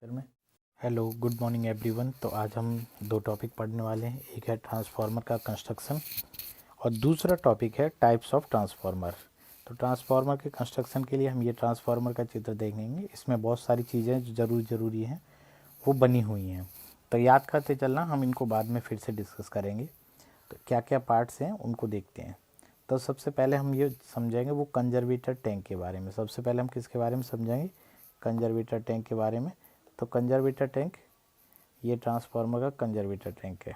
में hello good morning everyone. तो आज हम दो टॉपिक पढ़ने वाले हैं। एक है ट्रांसफार्मर का कंस्ट्रक्शन और दूसरा टॉपिक है टाइप्स ऑफ ट्रांसफार्मर। तो ट्रांसफार्मर के कंस्ट्रक्शन के लिए हम ये ट्रांसफार्मर का चित्र देखेंगे। इसमें बहुत सारी चीज़ें जो ज़रूरी हैं वो बनी हुई हैं, तो याद करते चलना, हम इनको बाद में फिर से डिस्कस करेंगे। तो क्या क्या पार्ट्स हैं उनको देखते हैं। तो सबसे पहले हम ये समझेंगे वो कंजर्वेटर टैंक के बारे में। सबसे पहले हम किसके बारे में समझेंगे? कंजर्वेटर टैंक के बारे में। तो कंजर्वेटर टैंक, ये ट्रांसफार्मर का कंजर्वेटर टैंक है।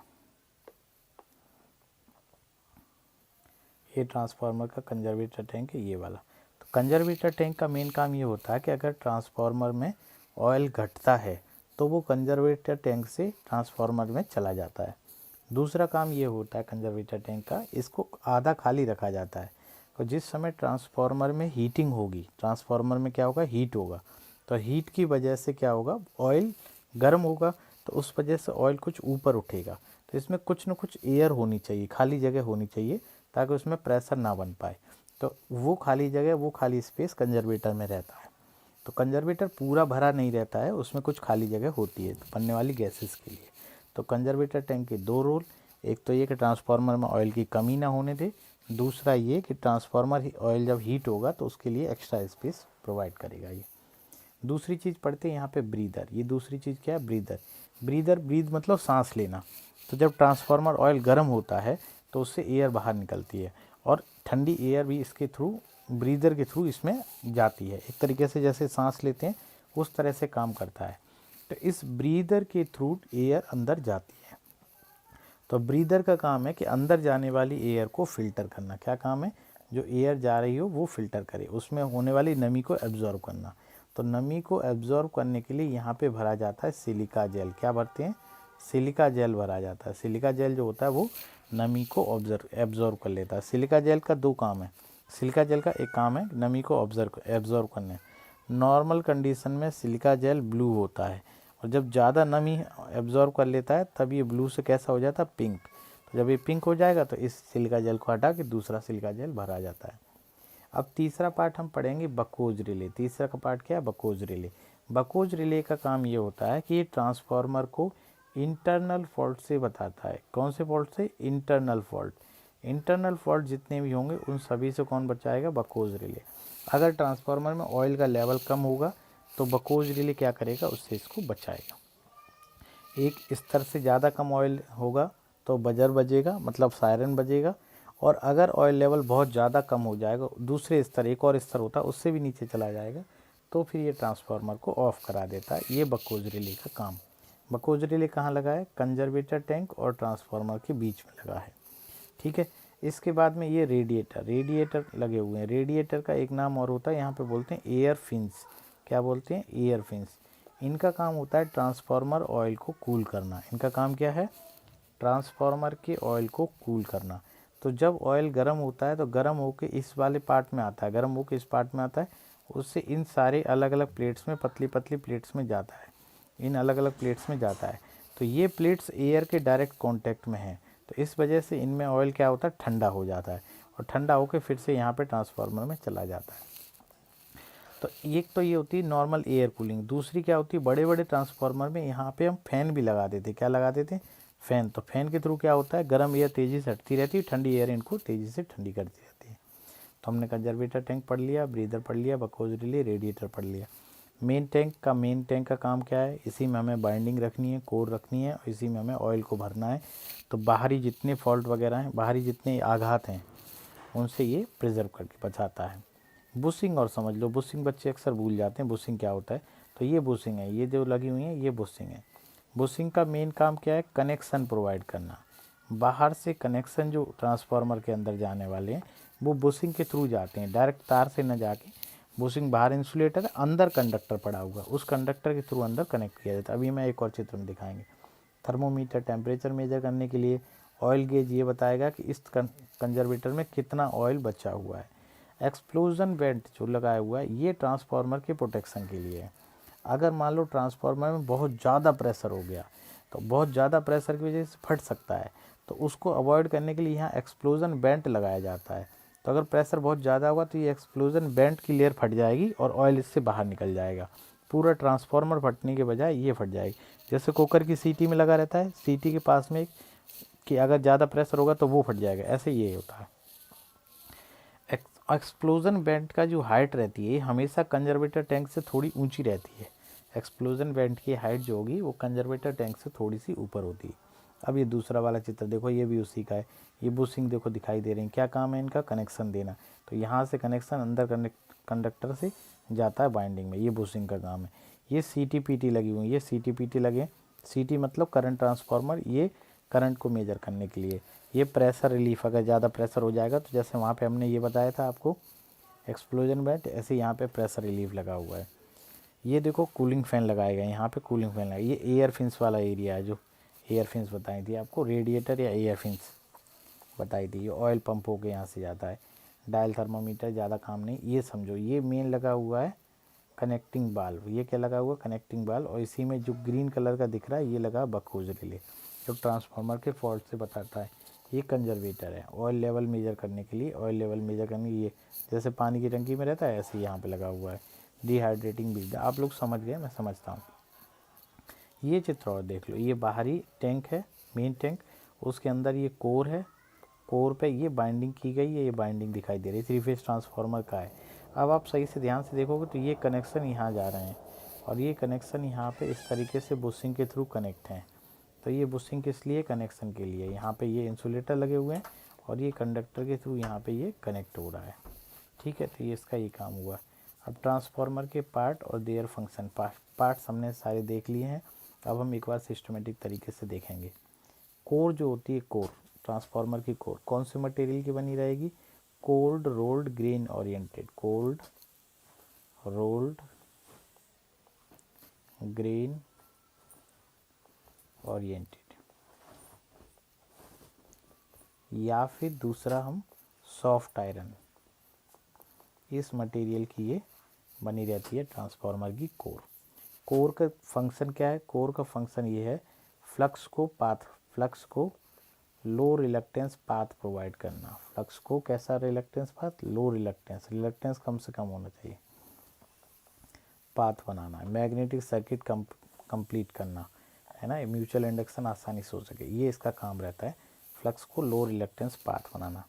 ये ट्रांसफार्मर का कंजर्वेटर टैंक है, ये वाला। तो कंजर्वेटर टैंक का मेन काम ये होता है कि अगर ट्रांसफार्मर में ऑयल घटता है तो वो कंजर्वेटर टैंक से ट्रांसफार्मर में चला जाता है। दूसरा काम ये होता है कंजर्वेटर टैंक का, इसको आधा खाली रखा जाता है। तो जिस समय ट्रांसफार्मर में हीटिंग होगी, ट्रांसफार्मर में क्या होगा, हीट होगा, तो हीट की वजह से क्या होगा, ऑयल गर्म होगा, तो उस वजह से ऑयल कुछ ऊपर उठेगा। तो इसमें कुछ न कुछ एयर होनी चाहिए, खाली जगह होनी चाहिए, ताकि उसमें प्रेशर ना बन पाए। तो वो खाली जगह, वो खाली स्पेस कंजर्वेटर में रहता है। तो कंजर्वेटर पूरा भरा नहीं रहता है, उसमें कुछ खाली जगह होती है बनने वाली गैसेस के लिए। तो कंजर्वेटर टैंक के दो रोल, एक तो ये कि ट्रांसफार्मर में ऑयल की कमी ना होने दे, दूसरा ये कि ट्रांसफार्मर ऑयल जब हीट होगा तो उसके लिए एक्स्ट्रा स्पेस प्रोवाइड करेगा। ये दूसरी चीज़ पढ़ते हैं यहाँ पे, ब्रीदर। ये दूसरी चीज़ क्या है? ब्रीदर। ब्रीदर, ब्रीद मतलब सांस लेना। तो जब ट्रांसफार्मर ऑयल गर्म होता है तो उससे एयर बाहर निकलती है और ठंडी एयर भी इसके थ्रू, ब्रीदर के थ्रू इसमें जाती है। एक तरीके से जैसे सांस लेते हैं उस तरह से काम करता है। तो इस ब्रीदर के थ्रू एयर अंदर जाती है। तो ब्रीदर का काम है कि अंदर जाने वाली एयर को फिल्टर करना। क्या काम है? जो एयर जा रही हो वो फिल्टर करे, उसमें होने वाली नमी को एब्जॉर्ब करना। तो नमी को एब्जॉर्ब करने के लिए यहाँ पे भरा जाता है सिलिका जेल। क्या भरते हैं? सिलिका जेल भरा जाता है। सिलिका जेल जो होता है वो नमी को एब्जॉर्ब कर लेता है। सिलिका जेल का दो काम है। सिलिका जेल का एक काम है नमी को एब्जॉर्ब करने। नॉर्मल कंडीशन में सिलिका जेल ब्लू होता है, और जब ज़्यादा नमी एब्जॉर्ब कर लेता है तब ये ब्लू से कैसा हो जाता है? पिंक। तो जब ये पिंक हो जाएगा तो इस सिलिका जेल को हटा के दूसरा सिलिका जेल भरा जाता है। अब तीसरा पार्ट हम पढ़ेंगे बकोज रिले। तीसरा का पार्ट क्या है? बकोज रिले। बकोज रिले का काम ये होता है कि ये ट्रांसफार्मर को इंटरनल फॉल्ट से बताता है। कौन से फॉल्ट से? Internal fault. इंटरनल फॉल्ट जितने भी होंगे उन सभी से कौन बचाएगा? बकोज रिले। अगर ट्रांसफार्मर में ऑयल का लेवल कम होगा तो बकोज रिले क्या करेगा? उससे इसको बचाएगा। एक स्तर से ज़्यादा कम ऑयल होगा तो बजर बजेगा, मतलब सायरन बजेगा। और अगर ऑयल लेवल बहुत ज़्यादा कम हो जाएगा, दूसरे स्तर, एक और स्तर होता है उससे भी नीचे चला जाएगा, तो फिर ये ट्रांसफार्मर को ऑफ करा देता है। ये बकोज रिले का काम। बकोज रिले कहाँ लगा है? कंजर्वेटर टैंक और ट्रांसफार्मर के बीच में लगा है। ठीक है। इसके बाद में ये रेडिएटर, रेडिएटर लगे हुए हैं। रेडिएटर का एक नाम और होता है, यहाँ पे बोलते हैं एयर फिन्स। क्या बोलते हैं? Air fins. इनका काम होता है ट्रांसफार्मर ऑयल को कूल करना। इनका काम क्या है? ट्रांसफार्मर के ऑयल को कूल करना। तो जब ऑयल गर्म होता है तो गर्म होके इस वाले पार्ट में आता है, गर्म होके इस पार्ट में आता है, उससे इन सारे अलग अलग प्लेट्स में, पतली पतली प्लेट्स में जाता है, इन अलग अलग प्लेट्स में जाता है। तो ये प्लेट्स एयर के डायरेक्ट कांटेक्ट में हैं, तो इस वजह से इनमें ऑयल क्या होता है? ठंडा हो जाता है, और ठंडा होकर फिर से यहाँ पे ट्रांसफार्मर में चला जाता है। तो एक तो ये होती है नॉर्मल एयर कूलिंग। दूसरी क्या होती है? बड़े बड़े ट्रांसफार्मर में यहाँ पे हम फैन भी लगा देते। क्या लगा देते? फैन। तो फैन के थ्रू क्या होता है? गर्म एयर तेज़ी से हटती रहती है, ठंडी एयर इनको तेज़ी से ठंडी करती रहती है। तो हमने कंजर्वेटर टैंक पढ़ लिया, ब्रीदर पढ़ लिया, बकोज रिले, रेडिएटर पढ़ लिया। मेन टैंक का काम क्या है? इसी में हमें बाइंडिंग रखनी है, कोर रखनी है, और इसी में हमें ऑयल को भरना है। तो बाहरी जितने फॉल्ट वगैरह हैं, बाहरी जितने आघात हैं, उनसे ये प्रिजर्व करके बचाता है। बुशिंग और समझ लो, बुशिंग बच्चे अक्सर भूल जाते हैं, बुशिंग क्या होता है? तो ये बुशिंग है, ये जो लगी हुई है ये बुशिंग है। बुशिंग का मेन काम क्या है? कनेक्शन प्रोवाइड करना। बाहर से कनेक्शन जो ट्रांसफार्मर के अंदर जाने वाले हैं वो बुशिंग के थ्रू जाते हैं, डायरेक्ट तार से न जाके। बुशिंग बाहर इंसुलेटर है, अंदर कंडक्टर पड़ा हुआ, उस कंडक्टर के थ्रू अंदर कनेक्ट किया जाता है। अभी मैं एक और चित्र में दिखाएंगे। थर्मोमीटर टेम्परेचर मेजर करने के लिए। ऑयल गेज ये बताएगा कि इस कंजर्वेटर में कितना ऑयल बचा हुआ है। एक्सप्लोजन वेंट जो लगाया हुआ है ये ट्रांसफार्मर के प्रोटेक्शन के लिए है। अगर मान लो ट्रांसफार्मर में बहुत ज़्यादा प्रेशर हो गया, तो बहुत ज़्यादा प्रेशर की वजह से फट सकता है, तो उसको अवॉइड करने के लिए यहाँ एक्सप्लोजन वेंट लगाया जाता है। तो अगर प्रेशर बहुत ज़्यादा होगा तो ये एक्सप्लोजन वेंट की लेयर फट जाएगी और ऑयल इससे बाहर निकल जाएगा। पूरा ट्रांसफार्मर फटने के बजाय ये फट जाएगी। जैसे कुकर की सीटी में लगा रहता है, सीटी के पास में कि अगर ज़्यादा प्रेशर होगा तो वो फट जाएगा, ऐसे ये होता है। एक्सप्लोजन वेंट का जो हाइट रहती है हमेशा कंजर्वेटर टैंक से थोड़ी ऊंची रहती है। एक्सप्लोजन वेंट की हाइट जो होगी वो कंजर्वेटर टैंक से थोड़ी सी ऊपर होती है। अब ये दूसरा वाला चित्र देखो, ये भी उसी का है। ये बुशिंग देखो दिखाई दे रही है, क्या काम है इनका, कनेक्शन देना। तो यहाँ से कनेक्शन अंदर कंडक्टर से जाता है बाइंडिंग में, ये बुशिंग का काम है। ये CT-PT लगी हुई है, ये CT-PT लगे। CT मतलब करंट ट्रांसफार्मर, ये करंट को मेजर करने के लिए। ये प्रेशर रिलीफ, अगर ज़्यादा प्रेशर हो जाएगा तो जैसे वहाँ पे हमने ये बताया था आपको एक्सप्लोजन वेंट, ऐसे यहाँ पे प्रेशर रिलीफ लगा हुआ है। ये देखो कूलिंग फ़ैन लगाए गए, यहाँ पे कूलिंग फ़ैन लगाए। ये एयर फिन्स वाला एरिया है, जो एयर फिन्स बताई थी आपको, रेडिएटर या एयर फिन्स बताई थी। ये ऑयल पंप होके यहाँ से जाता है। डायल थर्मामीटर ज़्यादा काम नहीं, ये समझो। ये मेन लगा हुआ है कनेक्टिंग बाल्व, ये क्या लगा हुआ कनेक्टिंग बाल्व, और इसी में जो ग्रीन कलर का दिख रहा है ये लगा बकहोज रिले, जो ट्रांसफार्मर के फॉल्ट से बताता है। ये कंजर्वेटर है, ऑयल लेवल मेजर करने के लिए। ऑयल लेवल मेजर करने के लिए जैसे पानी की टंकी में रहता है ऐसे यहाँ पे लगा हुआ है। डिहाइड्रेटिंग बिजली, आप लोग समझ गए, मैं समझता हूँ। ये चित्र और देख लो, ये बाहरी टैंक है, मेन टैंक, उसके अंदर ये कोर है। कोर पे ये बाइंडिंग की गई है, ये बाइंडिंग दिखाई दे रही है, 3 फेज ट्रांसफार्मर का है। अब आप सही से ध्यान से देखोगे तो ये कनेक्शन यहाँ जा रहे हैं और ये कनेक्शन यहाँ पे इस तरीके से बुशिंग के थ्रू कनेक्ट हैं। तो ये बुशिंग किस लिए, कनेक्शन के लिए। यहाँ पे ये इंसुलेटर लगे हुए हैं और ये कंडक्टर के थ्रू यहाँ पे ये कनेक्ट हो रहा है। ठीक है, तो ये इसका ये काम हुआ। अब ट्रांसफार्मर के पार्ट और देयर फंक्शन, पार्ट्स हमने सारे देख लिए हैं। अब हम एक बार सिस्टमेटिक तरीके से देखेंगे। कोर जो होती है, कोर ट्रांसफार्मर की कोर कौन से मटेरियल की बनी रहेगी, cold rolled grain oriented, cold rolled grain oriented, या फिर दूसरा हम सॉफ्ट आयरन, इस मटेरियल की ये बनी रहती है ट्रांसफार्मर की कोर। कोर का फंक्शन क्या है, कोर का फंक्शन ये है फ्लक्स को लो रिलक्टेंस पाथ प्रोवाइड करना। फ्लक्स को कैसा रिलक्टेंस पाथ, लो रिलक्टेंस कम से कम होना चाहिए, पाथ बनाना है। मैग्नेटिक सर्किट कंप्लीट करना है ना, म्यूचुअल इंडक्शन आसानी से हो सके, ये इसका काम रहता है, फ्लक्स को लो रिलक्टेंस पाथ बनाना।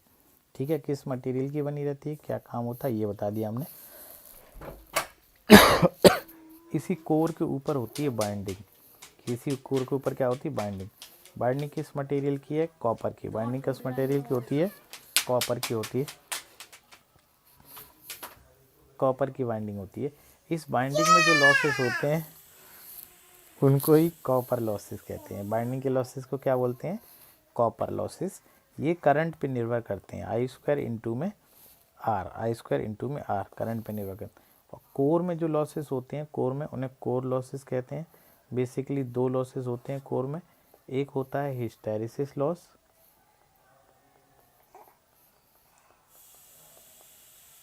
ठीक है, किस मटेरियल की बनी रहती है, क्या काम होता है, ये बता दिया हमने। इसी कोर के ऊपर होती है बाइंडिंग। इसी कोर के ऊपर क्या होती है, बाइंडिंग। बाइंडिंग किस मटेरियल की है, कॉपर की। बाइंडिंग किस मटेरियल की होती है, कॉपर की होती है, कॉपर की बाइंडिंग होती है। इस बाइंडिंग में जो लॉसेस होते हैं उनको ही कॉपर लॉसेस कहते हैं। बाइंडिंग के लॉसेस को क्या बोलते हैं, कॉपर लॉसेस। ये करंट पे निर्भर करते हैं, I² इंटू में R करंट पे निर्भर करते हैं। और कोर में जो लॉसेस होते हैं, कोर में उन्हें कोर लॉसेस कहते हैं। बेसिकली 2 लॉसेस होते हैं कोर में, एक होता है हिस्टैरिसीस लॉस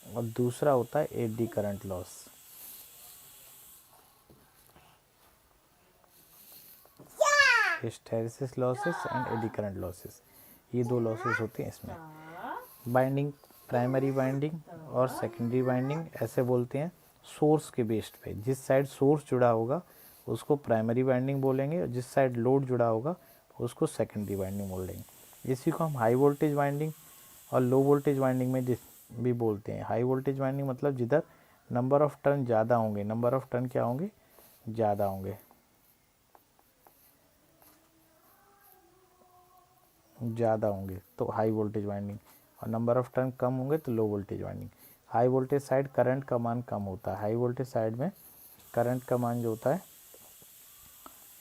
और दूसरा होता है eddy current loss. Hysteresis losses and eddy current losses, ये 2 लॉसेस होते हैं इसमें। बाइंडिंग, प्राइमरी बाइंडिंग और सेकेंडरी बाइंडिंग ऐसे बोलते हैं सोर्स के बेस्ड पे। जिस साइड सोर्स जुड़ा होगा उसको प्राइमरी बाइंडिंग बोलेंगे और जिस साइड लोड जुड़ा होगा उसको सेकेंडरी बाइंडिंग बोलेंगे। इसी को हम हाई वोल्टेज बाइंडिंग और लो वोल्टेज बाइंडिंग में भी बोलते हैं। हाई वोल्टेज बाइंडिंग मतलब जिधर नंबर ऑफ टर्न ज़्यादा होंगे, नंबर ऑफ टर्न क्या होंगे, ज़्यादा होंगे, तो हाई वोल्टेज वाइंडिंग, और नंबर ऑफ टर्न कम होंगे तो low voltage winding. High voltage side current का मान कम होता है, हाई वोल्टेज साइड में करंट का मान जो होता है,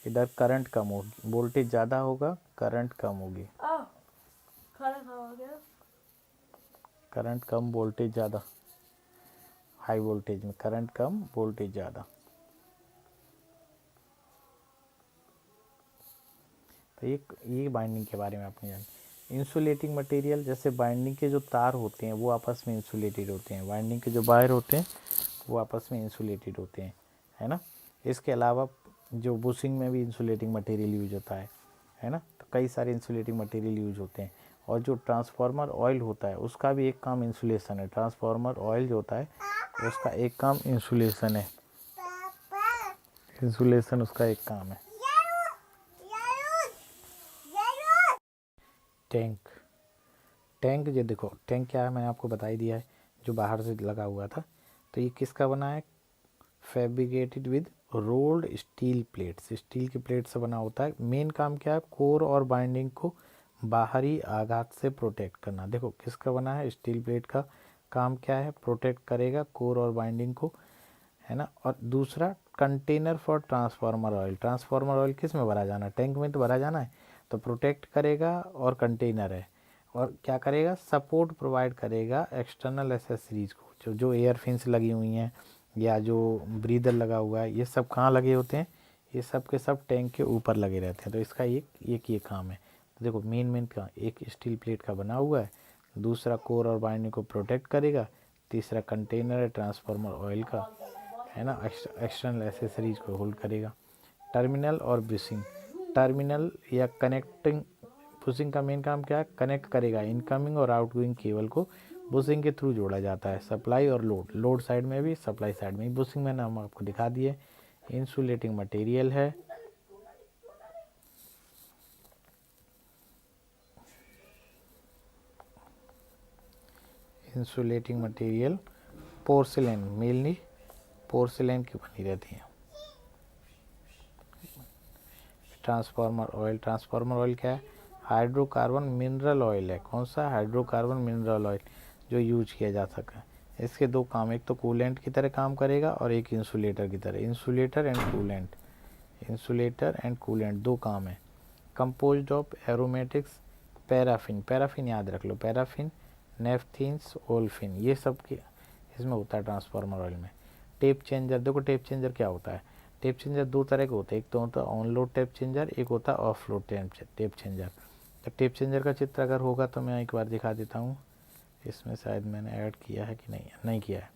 इधर करंट कम होगी, वोल्टेज ज़्यादा होगा, करंट कम होगी, करंट कम वोल्टेज ज़्यादा। हाई वोल्टेज में करंट कम वोल्टेज ज़्यादा। तो ये बाइंडिंग के बारे में आपने जाना। इंसुलेटिंग मटेरियल, जैसे बाइंडिंग के जो तार होते हैं वो आपस में इंसुलेटेड होते हैं, बाइंडिंग के जो वायर होते हैं वो आपस में इंसुलेटेड होते हैं, है ना। इसके अलावा जो बुशिंग में भी इंसुलेटिंग मटेरियल यूज होता है ना। तो कई सारे इंसुलेटिंग मटेरियल यूज होते हैं। और जो ट्रांसफार्मर ऑयल होता है उसका भी एक काम इंसुलेशन है। ट्रांसफार्मर ऑयल जो होता है उसका एक काम इंसुलेशन है। इंसुलेशन उसका एक काम है। टैंक, टैंक ये देखो, टैंक क्या है मैंने आपको बता ही दिया है, जो बाहर से लगा हुआ था। तो ये किसका बना है? Fabricated with rolled steel plates, steel की प्लेट से बना होता है। मेन काम क्या है? कोर और बाइंडिंग को बाहरी आघात से प्रोटेक्ट करना। देखो किसका बना है? स्टील प्लेट का काम क्या है? प्रोटेक्ट करेगा कोर और बाइंडिंग को, है ना। और दूसरा container for transformer oil, transformer oil किस में भरा जाना है? टैंक में तो भरा जाना है, तो प्रोटेक्ट करेगा और कंटेनर है। और क्या करेगा? सपोर्ट प्रोवाइड करेगा एक्सटर्नल एसेसरीज को, जो एयर फिन्स लगी हुई हैं या जो ब्रीदर लगा हुआ है, ये सब कहाँ लगे होते हैं? ये सब के सब टैंक के ऊपर लगे रहते हैं। तो इसका एक ये काम है। तो देखो मेन का एक स्टील प्लेट का बना हुआ है, दूसरा कोर और बाइंडिंग को प्रोटेक्ट करेगा, तीसरा कंटेनर है ट्रांसफार्मर ऑयल का, है ना, एक्सटर्नल एसेसरीज को होल्ड करेगा। टर्मिनल और बुशिंग, टर्मिनल या कनेक्टिंग, बुशिंग का मेन काम क्या है? कनेक्ट करेगा इनकमिंग और आउटगोइंग केबल को, बुशिंग के थ्रू जोड़ा जाता है। सप्लाई और लोड, लोड साइड में भी सप्लाई साइड में भी। बुशिंग मैंने हम आपको दिखा दिए। इंसुलेटिंग मटेरियल है, insulating material porcelain, mainly porcelain की बनी रहती है। ट्रांसफार्मर ऑयल, ट्रांसफार्मर ऑयल क्या है? हाइड्रोकार्बन मिनरल ऑयल है। कौन सा? हाइड्रोकार्बन मिनरल ऑयल, जो यूज किया जा सके। इसके दो काम, एक तो कूलेंट की तरह काम करेगा और एक इंसुलेटर की तरह। Insulator and coolant, insulator and coolant दो काम है। Composed of aromatics, paraffin, paraffin याद रख लो, पैराफिन, नेफ्थीन्स, ओल्फिन, ये सब की इसमें होता है ट्रांसफार्मर ऑयल में। टेप चेंजर, देखो टेप चेंजर क्या होता है? टेप चेंजर दो तरह के होते हैं, एक तो होता है ऑन लोड टेप चेंजर, एक होता है ऑफ लोड टेप चेंजर। तो टेप चेंजर का चित्र अगर होगा तो मैं एक बार दिखा देता हूँ। इसमें शायद मैंने ऐड किया है कि नहीं किया है।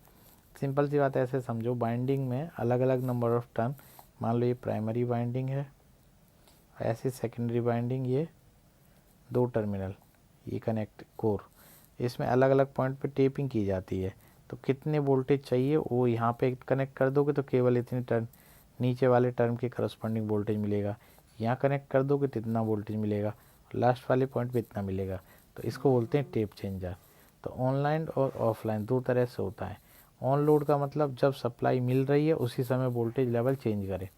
सिंपल सी बात है, ऐसे समझो, बाइंडिंग में अलग अलग नंबर ऑफ टर्न, मान लो ये प्राइमरी बाइंडिंग है, ऐसे सेकेंडरी बाइंडिंग, ये दो टर्मिनल, ये कनेक्ट कोर, इसमें अलग अलग पॉइंट पे टेपिंग की जाती है। तो कितने वोल्टेज चाहिए वो यहाँ पे कनेक्ट कर दोगे तो केवल इतनी टर्न, नीचे वाले टर्म के करस्पॉन्डिंग वोल्टेज मिलेगा। यहाँ कनेक्ट कर दोगे तो इतना वोल्टेज मिलेगा, लास्ट वाले पॉइंट पे इतना मिलेगा। तो इसको बोलते हैं टेप चेंजर। तो ऑनलाइन और ऑफलाइन दो तरह से होता है। ऑन लोड का मतलब जब सप्लाई मिल रही है उसी समय वोल्टेज लेवल चेंज करें।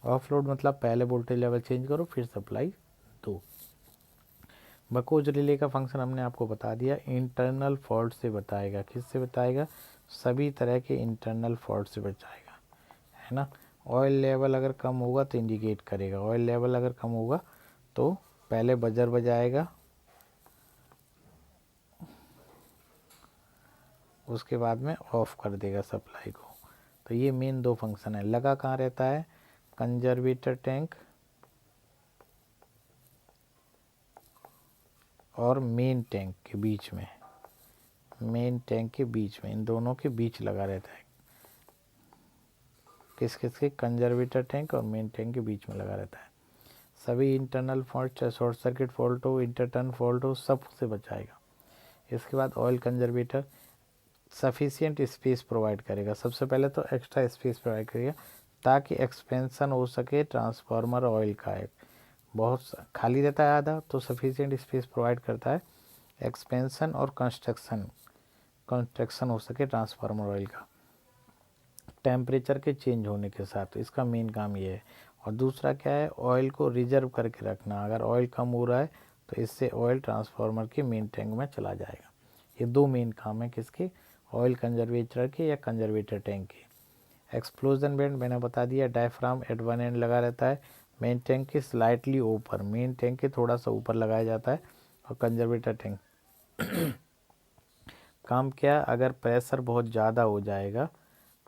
ऑफ लोड मतलब पहले वोल्टेज लेवल चेंज करो फिर सप्लाई दो। बकोज रिले का फंक्शन हमने आपको बता दिया, इंटरनल फॉल्ट से बताएगा। किससे बताएगा? सभी तरह के इंटरनल फॉल्ट से बचाएगा, है ना। ऑयल लेवल अगर कम होगा तो इंडिकेट करेगा, ऑयल लेवल अगर कम होगा तो पहले बजर बजाएगा, उसके बाद में ऑफ कर देगा सप्लाई को। तो ये मेन दो फंक्शन है। लगा कहाँ रहता है? कंजर्वेटर टैंक और मेन टैंक के बीच में, मेन टैंक के बीच में, इन दोनों के बीच लगा रहता है। किस किस के? कंजर्वेटर टैंक और मेन टैंक के बीच में लगा रहता है। सभी इंटरनल फॉल्ट, चाहे शॉर्ट सर्किट फॉल्ट हो, इंटरटर्न फॉल्ट हो, सब से बचाएगा। इसके बाद oil conservator sufficient space provide करेगा। सबसे पहले तो एक्स्ट्रा स्पेस प्रोवाइड करेगा ताकि एक्सपेंशन हो सके ट्रांसफार्मर ऑयल का। एक बहुत खाली रहता है आधा, तो सफिशिएंट स्पेस प्रोवाइड करता है एक्सपेंशन और कंस्ट्रक्शन हो सके ट्रांसफार्मर ऑयल का टेम्परेचर के चेंज होने के साथ। तो इसका मेन काम ये है। और दूसरा क्या है? ऑयल को रिजर्व करके रखना। अगर ऑयल कम हो रहा है तो इससे ऑयल ट्रांसफार्मर के मेन टैंक में चला जाएगा। ये दो मेन काम है किसके? ऑयल कंजर्वेटर के या कंजर्वेटर टैंक के। एक्सप्लोजन बेंड मैंने बता दिया, डायफ्राम एट वन एंड लगा रहता है, मेन टैंक के स्लाइटली ऊपर, मेन टैंक के थोड़ा सा ऊपर लगाया जाता है। और कंजर्वेटर टैंक काम क्या? अगर प्रेशर बहुत ज़्यादा हो जाएगा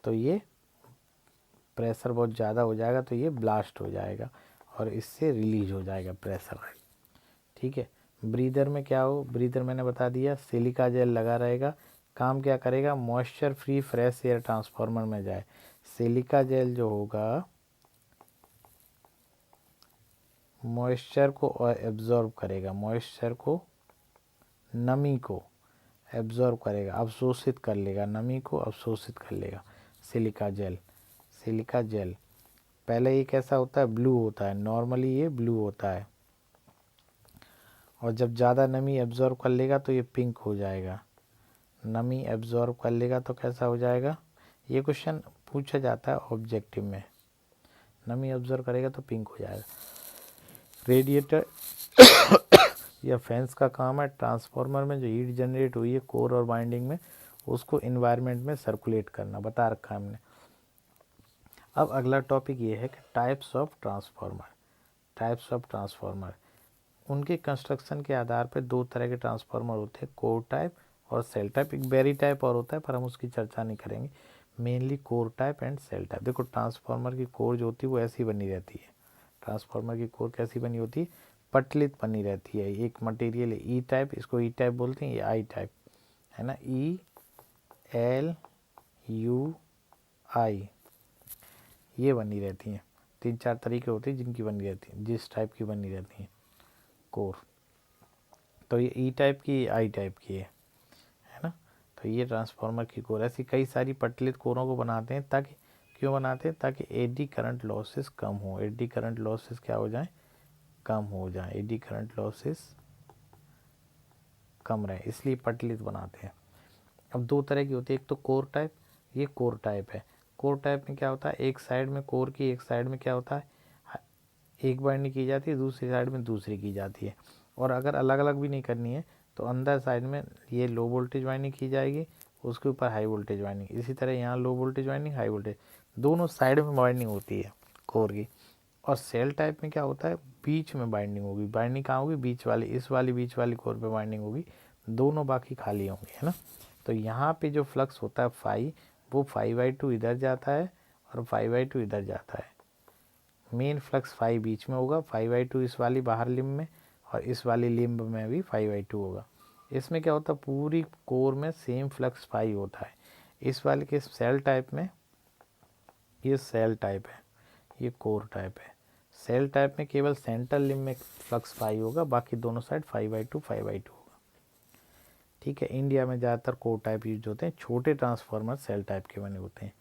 तो ये प्रेशर बहुत ज़्यादा हो जाएगा तो ये ब्लास्ट हो जाएगा और इससे रिलीज हो जाएगा प्रेशर, ठीक है। ब्रीदर में क्या हो? ब्रीदर मैंने बता दिया, सिलिका जेल लगा रहेगा। काम क्या करेगा? Moisture free fresh air transformer में जाए। सिलिका जेल जो होगा मॉइस्चर को एब्जॉर्ब करेगा, मॉइस्चर को, नमी को एब्जॉर्ब करेगा, अवशोषित कर लेगा, नमी को अवशोषित कर लेगा। सिलिका जेल, सिलिका जेल पहले ये कैसा होता है, ब्लू होता है, नॉर्मली ये ब्लू होता है, और जब ज़्यादा नमी एब्जॉर्ब कर लेगा तो ये पिंक हो जाएगा। नमी एब्जॉर्ब कर लेगा तो कैसा हो जाएगा, ये क्वेश्चन पूछा जाता है ऑब्जेक्टिव में, नमी एब्जॉर्ब करेगा तो पिंक हो जाएगा। रेडिएटर या फैंस का काम है ट्रांसफार्मर में जो हीट जनरेट हुई है कोर और वाइंडिंग में, उसको इन्वायरमेंट में सर्कुलेट करना, बता रखा है हमने। अब अगला टॉपिक ये है कि types of transformer. Types of transformer, उनके कंस्ट्रक्शन के आधार पर दो तरह के ट्रांसफार्मर होते हैं, कोर टाइप और सेल टाइप। एक बेरी टाइप और होता है पर हम उसकी चर्चा नहीं करेंगे, mainly core type and shell type. देखो ट्रांसफार्मर की कोर जो होती है वो ऐसी बनी रहती है, ट्रांसफार्मर की कोर कैसी बनी होती है, पतलित बनी रहती है। एक मटेरियल है ई टाइप, इसको ई टाइप बोलते हैं, ये आई टाइप है ना, ई एल यू आई, ये बनी रहती हैं। 3-4 तरीके होते हैं जिनकी बनी रहती है, जिस टाइप की बनी रहती है कोर। तो ये ई टाइप की, आई टाइप की है ना। तो ये ट्रांसफार्मर की कोर, ऐसी कई सारी पतलित कोरों को बनाते हैं, ताकि क्यों बनाते हैं, ताकि एडी करंट लॉसेस कम हो। एडी करंट लॉसेस क्या हो जाए, कम हो जाए, एडी करंट लॉसेस कम रहे, इसलिए पतलित बनाते हैं। अब दो तरह की होती है, एक तो कोर टाइप, ये कोर टाइप है। कोर टाइप में क्या होता है, एक साइड में कोर की, एक साइड में क्या होता है, एक बाइंडिंग की जाती है, दूसरी साइड में दूसरी की जाती है। और अगर अलग अलग भी नहीं करनी है तो अंदर साइड में ये लो वोल्टेज वाइंडिंग की जाएगी, उसके ऊपर हाई वोल्टेज वाइंडिंग, इसी तरह यहाँ low voltage winding, high voltage, दोनों साइड में वाइंडिंग होती है कोर की। और सेल टाइप में क्या होता है, बीच में बाइंडिंग होगी। बाइंडिंग कहाँ होगी, बीच वाली, इस वाली बीच वाली कोर पे बाइंडिंग होगी, दोनों बाकी खाली होंगे, है ना। तो यहाँ पे जो फ्लक्स होता है फाई, वो 5/2 इधर जाता है और 5/2 इधर जाता है। मेन फ्लक्स फाई बीच में होगा, 5/2 इस वाली बाहर लिम्ब में, और इस वाली लिम्ब में भी 5/2 होगा। इसमें क्या होता है, पूरी कोर में सेम फ्लक्स फाई होता है। इस वाले के सेल टाइप में, ये सेल टाइप है, ये कोर टाइप है। सेल टाइप में केवल सेंट्रल लिम्ब में फ्लक्स फाई होगा, बाकी दोनों साइड 5/2 होगा। ठीक है, इंडिया में ज़्यादातर कोर टाइप यूज होते हैं, छोटे ट्रांसफार्मर सेल टाइप के बने होते हैं।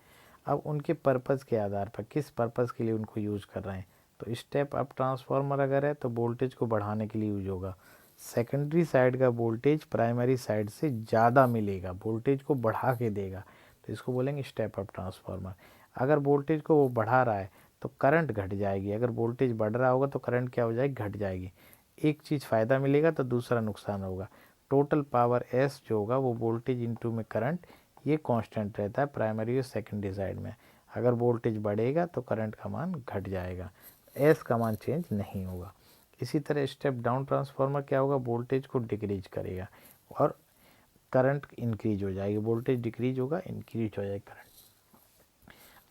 अब उनके पर्पज़ के आधार पर किस पर्पज़ के लिए उनको यूज़ कर रहे हैं, तो स्टेप अप ट्रांसफार्मर अगर है तो वोल्टेज को बढ़ाने के लिए यूज होगा। सेकेंडरी साइड का वोल्टेज प्राइमरी साइड से ज़्यादा मिलेगा, वोल्टेज को बढ़ा के देगा, तो इसको बोलेंगे स्टेप अप ट्रांसफार्मर। अगर वोल्टेज को वो बढ़ा रहा है तो करंट घट जाएगी, अगर वोल्टेज बढ़ रहा होगा तो करंट क्या हो जाएगी, घट जाएगी। एक चीज़ फ़ायदा मिलेगा तो दूसरा नुकसान होगा। टोटल पावर एस जो होगा वो वोल्टेज इनटू में करंट, ये कांस्टेंट रहता है प्राइमरी और सेकेंडरी साइड में। अगर वोल्टेज बढ़ेगा तो करंट का मान घट जाएगा, एस का मान चेंज नहीं होगा। इसी तरह स्टेप डाउन ट्रांसफार्मर क्या होगा, वोल्टेज को डिक्रीज करेगा और करंट इंक्रीज हो जाएगी, वोल्टेज डिक्रीज होगा, इंक्रीज हो जाएगा करंट।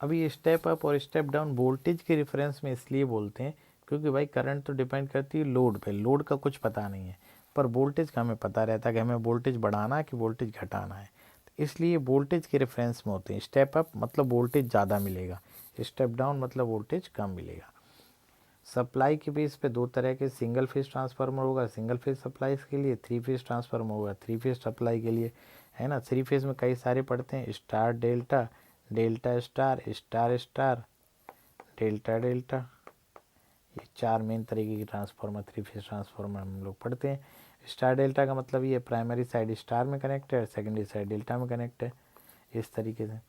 अभी ये स्टेप अप और स्टेप डाउन वोल्टेज के रेफरेंस में इसलिए बोलते हैं क्योंकि भाई करंट तो डिपेंड करती है लोड पे, लोड का कुछ पता नहीं है, पर वोल्टेज का हमें पता रहता है कि हमें वोल्टेज बढ़ाना है कि वोल्टेज घटाना है, तो इसलिए वोल्टेज के रेफरेंस में होते हैं। स्टेप अप मतलब वोल्टेज ज़्यादा मिलेगा, स्टेप डाउन मतलब वोल्टेज कम मिलेगा। सप्लाई के बेस पे दो तरह के सिंगल फेज ट्रांसफार्मर होगा, सिंगल फेज सप्लाई के लिए, थ्री फेज ट्रांसफार्मर होगा थ्री फेज सप्लाई के लिए, है ना। थ्री फेज में कई सारे पढ़ते हैं, star delta, delta star, star star, delta delta, ये चार मेन तरीके की ट्रांसफार्मर, थ्री फेज ट्रांसफार्मर हम लोग पढ़ते हैं। स्टार डेल्टा का मतलब ये प्राइमरी साइड स्टार में कनेक्ट है, सेकेंडरी साइड डेल्टा में कनेक्ट है, इस तरीके से।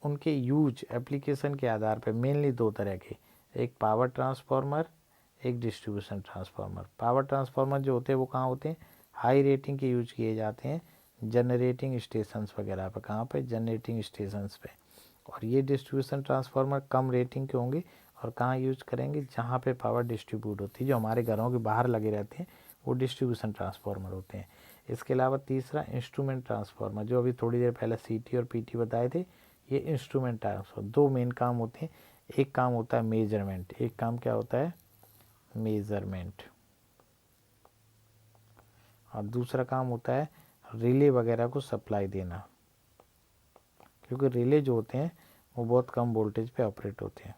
उनके यूज एप्लीकेशन के आधार पर मेनली दो तरह के, एक पावर ट्रांसफार्मर, एक डिस्ट्रीब्यूशन ट्रांसफार्मर। पावर ट्रांसफार्मर जो होते हैं वो कहाँ होते हैं, हाई रेटिंग के यूज किए जाते हैं जनरेटिंग स्टेशंस वगैरह पर, कहाँ पे, जनरेटिंग स्टेशंस पे। और ये डिस्ट्रीब्यूशन ट्रांसफार्मर कम रेटिंग के होंगे और कहाँ यूज करेंगे, जहाँ पे पावर डिस्ट्रीब्यूट होती है, जो हमारे घरों के बाहर लगे रहते हैं वो डिस्ट्रीब्यूशन ट्रांसफार्मर होते हैं। इसके अलावा तीसरा इंस्ट्रूमेंट ट्रांसफार्मर, जो अभी थोड़ी देर पहले सीटी और पीटी बताए थे, ये इंस्ट्रूमेंट ट्रांसफर। दो मेन काम होते हैं, एक काम होता है मेजरमेंट, एक काम क्या होता है, मेजरमेंट, और दूसरा काम होता है रिले वगैरह को सप्लाई देना, क्योंकि रिले जो होते हैं वो बहुत कम वोल्टेज पे ऑपरेट होते हैं।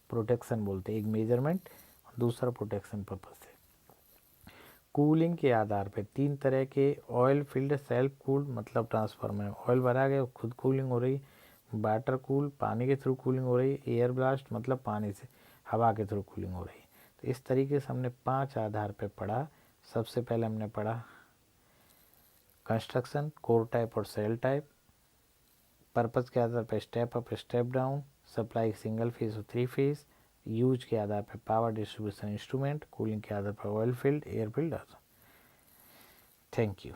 प्रोटेक्शन बोलते हैं, एक मेजरमेंट और दूसरा प्रोटेक्शन पर्पज से। कूलिंग के आधार पे तीन तरह के ऑयल फील्ड सेल्फ कूल्ड मतलब ट्रांसफार्मर, ऑयल भरा गया खुद कूलिंग हो रही, वाटर कूल पानी के थ्रू कूलिंग हो रही है, एयर ब्लास्ट मतलब पानी से हवा के थ्रू कूलिंग हो रही है। तो इस तरीके से हमने 5 आधार पे पढ़ा। सबसे पहले हमने पढ़ा कंस्ट्रक्शन, कोर टाइप और सेल टाइप, पर्पज़ के आधार पर step up step down, supply single phase और 3 फेज, यूज के आधार पर पावर डिस्ट्रीब्यूशन इंस्ट्रूमेंट, कूलिंग के आधार पर oil field, air field. Thank you.